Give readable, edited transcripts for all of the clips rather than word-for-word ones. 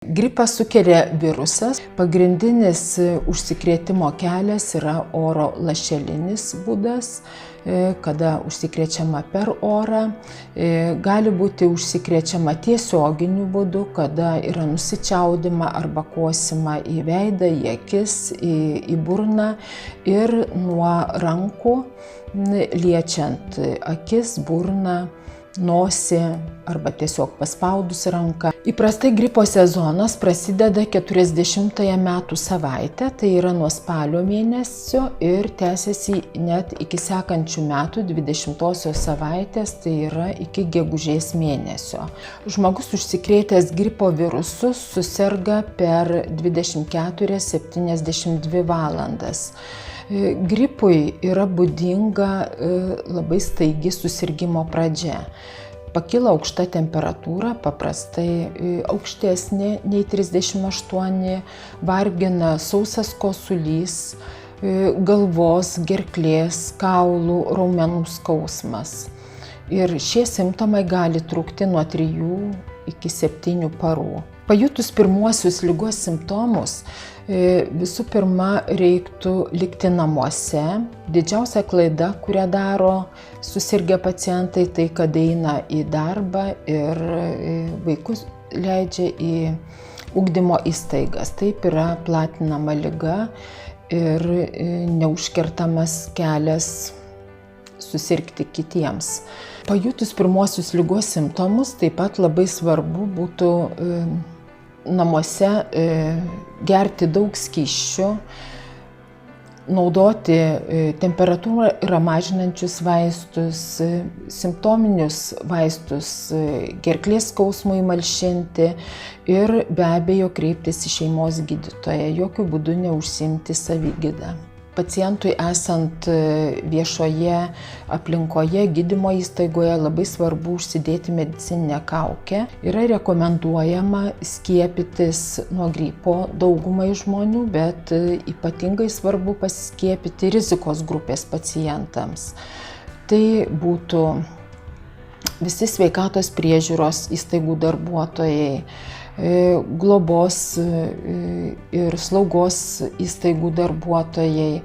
Gripą sukelia virusas. Pagrindinis užsikrėtimo kelias yra oro lašelinis būdas, kada užsikrečiama per orą. Gali būti užsikrečiama tiesioginiu būdu, kada yra nusičiaudima arba kosima į veidą, į akis, į burną ir nuo rankų, liečiant akis, burną, nosį arba tiesiog paspaudus ranką. Įprastai gripo sezonas prasideda 40-ąją metų savaitę, tai yra nuo spalio mėnesio ir tęsiasi net iki sekančių metų 20-osios savaitės, tai yra iki gegužės mėnesio. Žmogus užsikrėtęs gripo virusu suserga per 24–72 valandas. Gripui yra būdinga labai staigi susirgimo pradžia. Pakyla aukšta temperatūra, paprastai aukštesnė nei 38, vargina sausas kosulys, galvos, gerklės, kaulų, raumenų skausmas. Ir šie simptomai gali trukti nuo 3 iki 7 parų. Pajutus pirmuosius ligos simptomus, visų pirma reiktų likti namuose. Didžiausia klaida, kurią daro susirgę pacientai, tai kad eina į darbą ir vaikus leidžia į ugdymo įstaigas. Taip yra platinama liga ir neužkertamas kelias susirgti kitiems. Pajutus pirmuosius ligos simptomus, taip pat labai svarbu būtų namuose gerti daug skysčių, naudoti temperatūrą yra mažinančius vaistus, simptominius vaistus gerklės skausmui malšinti ir be abejo kreiptis į šeimos gydytoją, jokiu būdu neužsiimti savigyda. Pacientui esant viešoje aplinkoje, gydymo įstaigoje labai svarbu užsidėti medicininę kaukę. Yra rekomenduojama skiepytis nuo gripo daugumai žmonių, bet ypatingai svarbu pasiskiepyti rizikos grupės pacientams. Tai būtų visi sveikatos priežiūros įstaigų darbuotojai, globos ir slaugos įstaigų darbuotojai,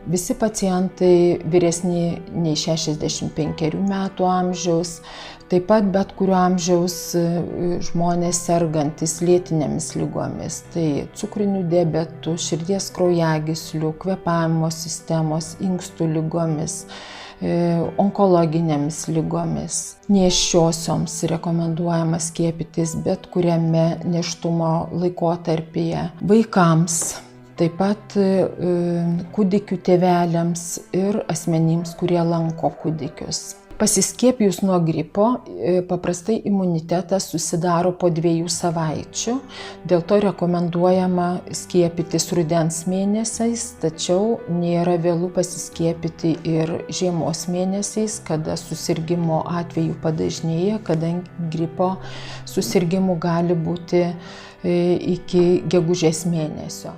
visi pacientai vyresni nei 65 metų amžiaus, taip pat bet kurio amžiaus žmonės sergantys lėtinėmis ligomis, tai cukriniu diabetu, širdies kraujagyslių, kvėpavimo sistemos, inkstų ligomis, onkologinėmis ligomis. Nėščiosioms rekomenduojama skiepytis bet kuriame nėštumo laikotarpyje. Vaikams, taip pat kūdikių tėveliams ir asmenims, kurie lanko kūdikius. Pasiskiepijus nuo gripo, paprastai imunitetas susidaro po 2 savaičių, dėl to rekomenduojama skiepytis rudens mėnesiais, tačiau nėra vėlu pasiskiepyti ir žiemos mėnesiais, kada susirgimo atvejų padažnėja, kadangi gripo susirgimų gali būti iki gegužės mėnesio.